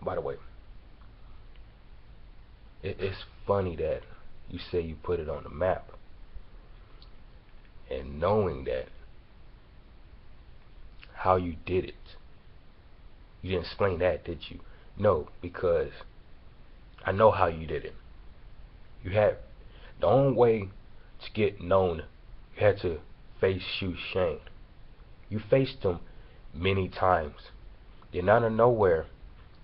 By the way, it's funny that you say you put it on the map, and knowing that how you did it. You didn't explain that, did you? No, because I know how you did it. You had the only way to get known. You had to face Shu Shang. You faced him many times. Then out of nowhere,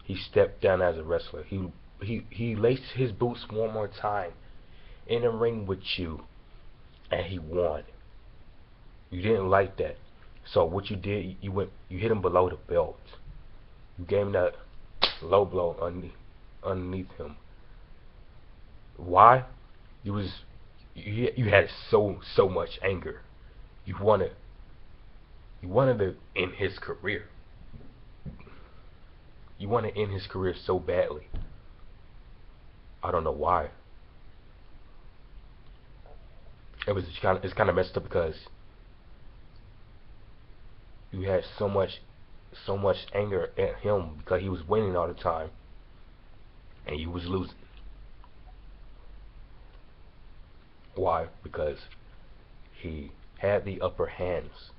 he stepped down as a wrestler. He laced his boots one more time in the ring with you, and he won. You didn't like that, so what you did, you hit him below the belt. You gave him that low blow underneath him. Why? You was you had so much anger. You wanted to end his career. You want to end his career so badly. I don't know why. It's kind of messed up because you had so much anger at him because he was winning all the time and you was losing. Why? Because he had the upper hands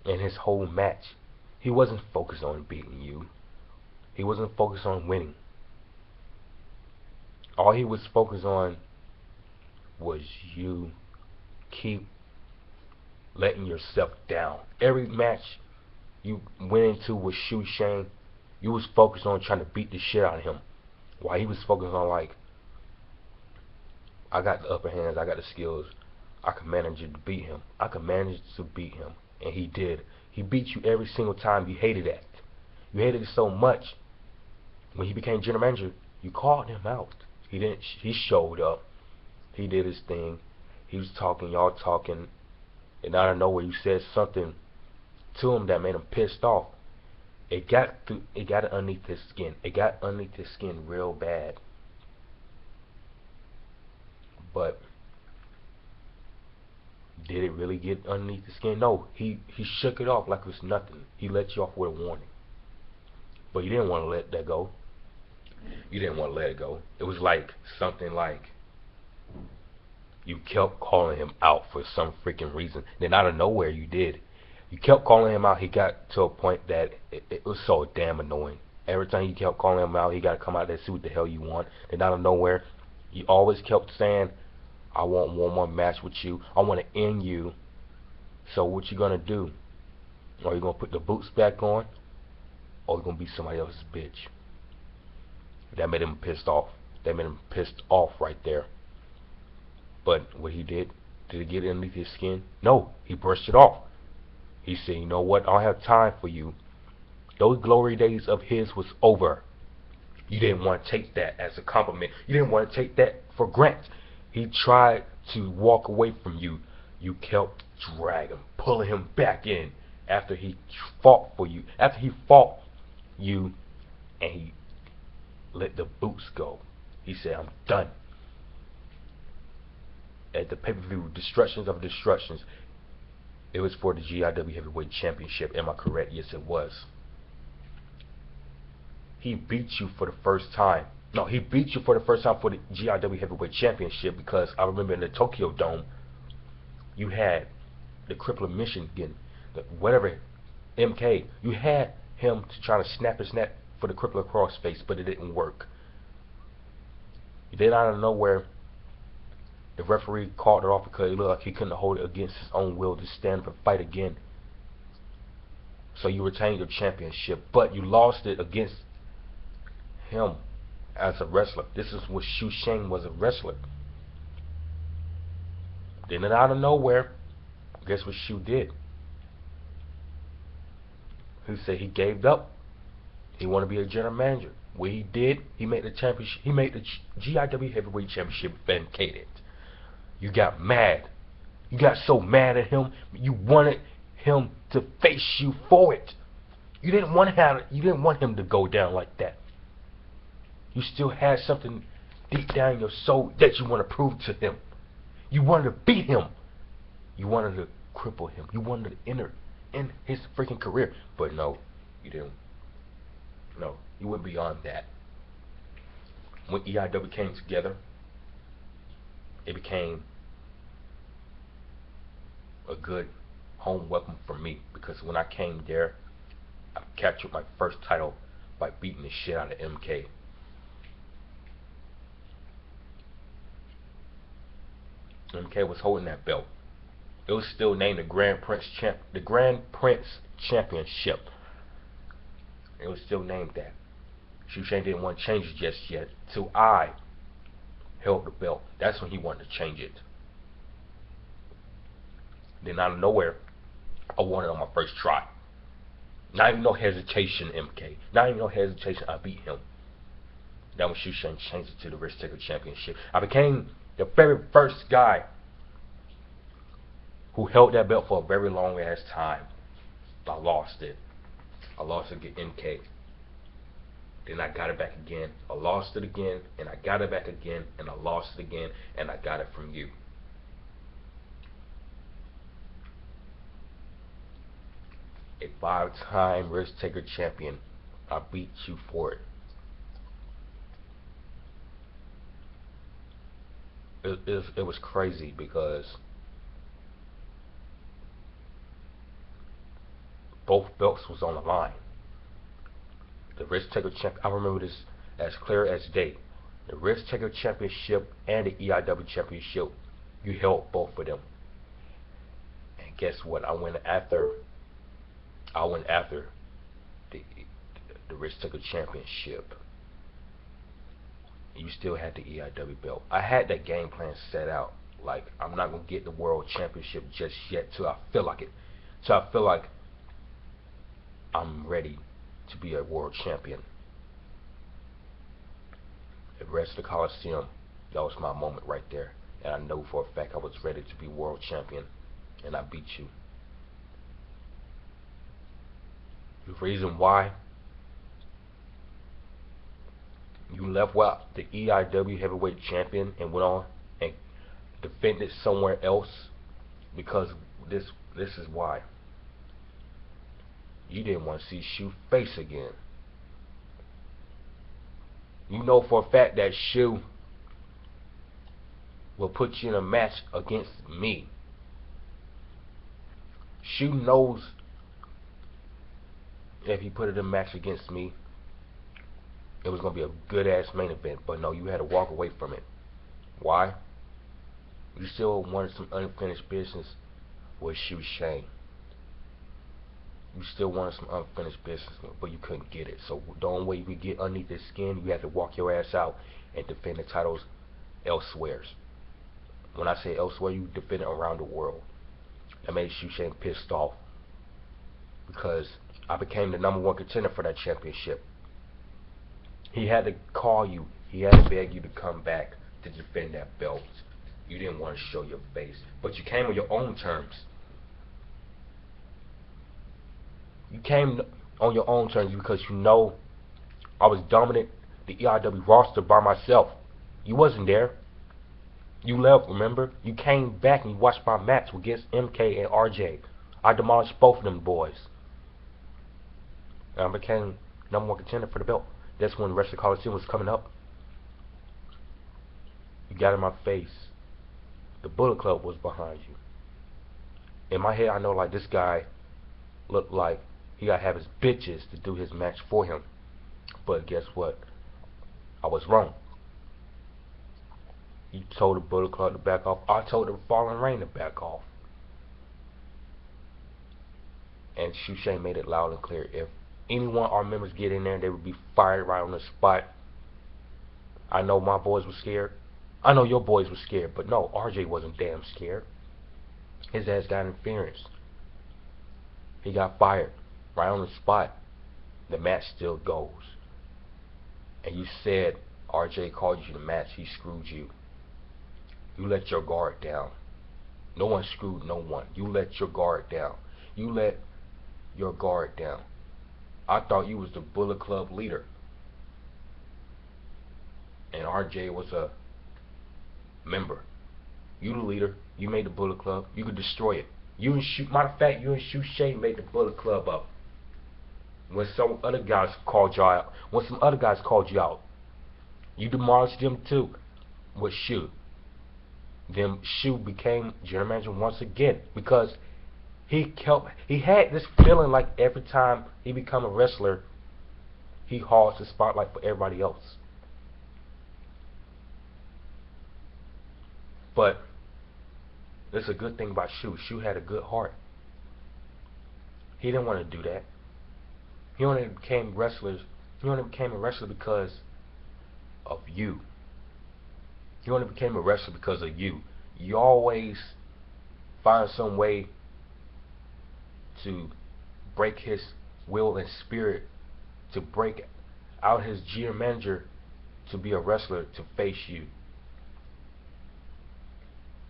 in his whole match. He wasn't focused on beating you. He wasn't focused on winning. All he was focused on was you keep letting yourself down. Every match you went into with Shu Shang, you was focused on trying to beat the shit out of him. While he was focused on like, I got the upper hands, I got the skills, I can manage to beat him. I can manage to beat him. And he did. He beat you every single time. You hated that. You hated it so much. When he became general manager, you called him out. He didn't. He showed up. He did his thing. He was talking, y'all talking, and out of nowhere you said something to him that made him pissed off. It got underneath his skin. It got underneath his skin real bad. But did it really get underneath the skin? No. He shook it off like it was nothing. He let you off with a warning. But you didn't want to let that go. You didn't want to let it go. It was like something like you kept calling him out for some freaking reason. Then out of nowhere you did. You kept calling him out. He got to a point that it was so damn annoying. Every time you kept calling him out, he got to come out there and see what the hell you want. Then out of nowhere, you always kept saying, I want one more match with you. I want to end you. So what you gonna do? Are you gonna put the boots back on? Or you gonna be somebody else's bitch? That made him pissed off. That made him pissed off right there. But what he did it get underneath his skin? No, he brushed it off. He said, you know what? I don't have time for you. Those glory days of his was over. You didn't want to take that as a compliment. You didn't want to take that for granted. He tried to walk away from you. You kept dragging, pulling him back in after he fought for you. After he fought you and he let the boots go. He said, I'm done. At the pay-per-view Destructions of Destructions, it was for the GIW Heavyweight Championship. Am I correct? Yes, it was. He beat you for the first time. No, he beat you for the first time for the GIW Heavyweight Championship because I remember in the Tokyo Dome, you had the Crippler Michigan, whatever, MK. You had him to try to snap his neck for the Crippler crossface, but it didn't work. Then out of nowhere, the referee called it off because it looked like he couldn't hold it against his own will to stand up and fight again. So you retained your championship, but you lost it against him as a wrestler. This is what Shu Shang was, a wrestler. Then out of nowhere, guess what Shu did? He said he gave up. He wanted to be a general manager. What he did, he made the championship. He made the GIW Heavyweight Championship vacated. You got mad. You got so mad at him. You wanted him to face you for it. You didn't want him to go down like that. You still had something deep down in your soul that you want to prove to him. You wanted to beat him. You wanted to cripple him. You wanted to enter in his freaking career. But no, you didn't. No, You went beyond that. When EIW came together, it became a good home welcome for me, because when I came there, I captured my first title by beating the shit out of MK. MK was holding that belt. It was still named the Grand Prince Championship. It was still named that. Shu Shang didn't want to change it just yet till I held the belt. That's when he wanted to change it. Then out of nowhere, I won it on my first try. Not even no hesitation, MK. Not even no hesitation, I beat him. That when Shu Shang changed it to the Risk Taker Championship. I became the very first guy who held that belt for a very long ass time. I lost it. I lost it against MK. Then I got it back again. I lost it again, and I got it back again, and I lost it again, and I got it from you. A 5-time Risk Taker champion. I beat you for it. It was crazy because both belts was on the line. The Risk Taker champ. I remember this as clear as day. The Risk Taker Championship and the EIW Championship, you held both of them. And guess what? I went after the Risk Taker Championship. You still had the EIW belt. I had that game plan set out. Like, I'm not gonna get the World Championship just yet till I feel like it. Till I feel like I'm ready to be a world champion. At Wrestling Coliseum, that was my moment right there. And I know for a fact I was ready to be world champion. And I beat you. The reason why you left the EIW heavyweight champion and went on and defended somewhere else, because this is why. You didn't want to see Shu face again. You know for a fact that Shu will put you in a match against me. Shu knows if he put it in a match against me, it was going to be a good ass main event. But no, you had to walk away from it. Why? You still wanted some unfinished business with Shu Shang. You still wanted some unfinished business, but you couldn't get it. So the only way you could get underneath his skin, you had to walk your ass out and defend the titles elsewhere. When I say elsewhere, you defend it around the world. That made Shu Shang pissed off, because I became the #1 contender for that championship. He had to call you. He had to beg you to come back to defend that belt. You didn't want to show your face, but you came on your own terms. You came on your own terms because you know I was dominant the EIW roster by myself. You wasn't there. You left, remember? You came back and you watched my match against MK and RJ. I demolished both of them boys. And I became #1 contender for the belt. That's when the Wrestling Coliseum was coming up. You got in my face. The Bullet Club was behind you. In my head, I know like this guy looked like he gotta have his bitches to do his match for him. But guess what? I was wrong. You told the Bullet Club to back off. I told the Fallen Rain to back off. And Shu Shang made it loud and clear. If anyone our members get in there, they would be fired right on the spot. I know my boys were scared. I know your boys were scared, but no, RJ wasn't damn scared. His ass got interference. He got fired right on the spot. The match still goes. And you said RJ called you to the match. He screwed you. You let your guard down. No one screwed no one. You let your guard down. You let your guard down. I thought you was the Bullet Club leader. And RJ was a member. You the leader. You made the Bullet Club. You could destroy it. You and Shu, matter of fact, you and Shu Shang made the Bullet Club up. When some other guys called you out, you demolished them too. With Shu, then Shu became general manager once again because he had this feeling like every time he become a wrestler, he hogs the spotlight for everybody else. But there's a good thing about Shu. Shu had a good heart. He didn't want to do that. He only became a wrestler because of you. He only became a wrestler because of you. You always find some way to break his will and spirit, to break out his GM manager to be a wrestler to face you.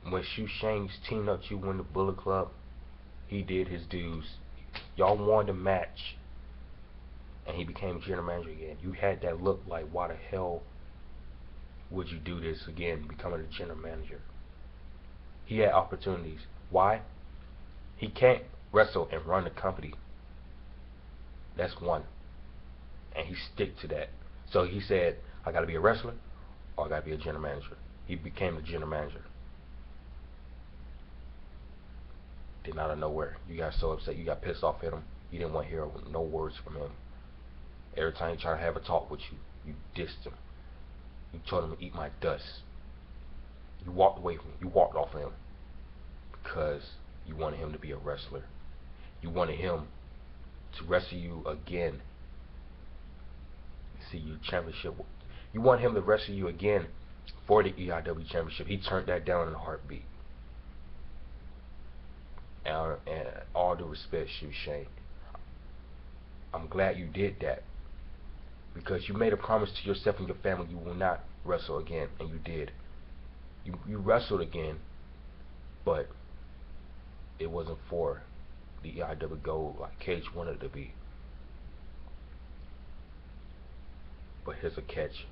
When Shu Shang's teamed up you in the Bullet Club, he did his dues. Y'all won the match, and he became general manager again. You had that look like, why the hell would you do this again, becoming a general manager? He had opportunities. Why? He can't wrestle and run the company. That's one. And he stick to that. So he said, I got to be a wrestler or I got to be a general manager. He became the general manager. Then out of nowhere, you got so upset, you got pissed off at him. You didn't want to hear no words from him. Every time he tried to have a talk with you, you dissed him. You told him to eat my dust. You walked away from him. You walked off of him because you wanted him to be a wrestler. You wanted him to wrestle you again. See you championship. You want him to wrestle you again for the EIW championship. He turned that down in a heartbeat. And all due respect, Shu Shang, I'm glad you did that, because you made a promise to yourself and your family you will not wrestle again, and you did. You wrestled again, but it wasn't for the EIW gold like Kage wanted it to be. But here's a catch,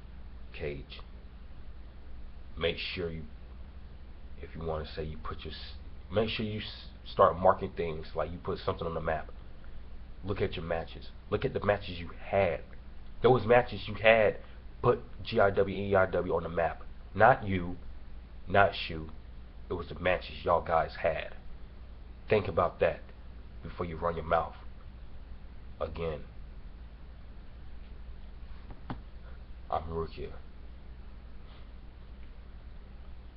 Kage. Make sure you, if you want to say you put your, make sure you start marking things like you put something on the map. Look at your matches. Look at the matches you had. Those matches you had put GIW and EIW on the map. Not you, not Shu. It was the matches y'all guys had. Think about that before you run your mouth again. I'm Rukia,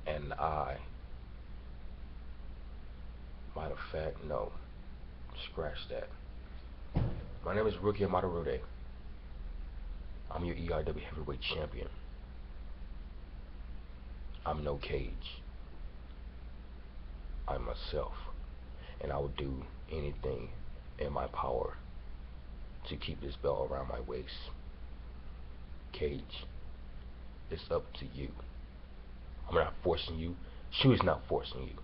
and matter of fact, no, scratch that. My name is Rukia Matarude. I'm your EIW heavyweight champion. I'm no Kage. I'm myself, and I will do anything in my power to keep this belt around my waist. Kage, it's up to you. I'm not forcing you. Shu is not forcing you.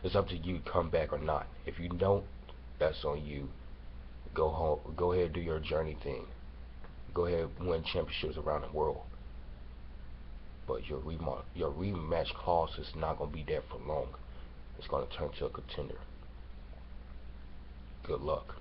It's up to you to come back or not. If you don't, that's on you. Go home. Go ahead and do your journey thing. Go ahead and win championships around the world. But your rematch clause is not going to be there for long. It's going to turn to a contender. Good luck.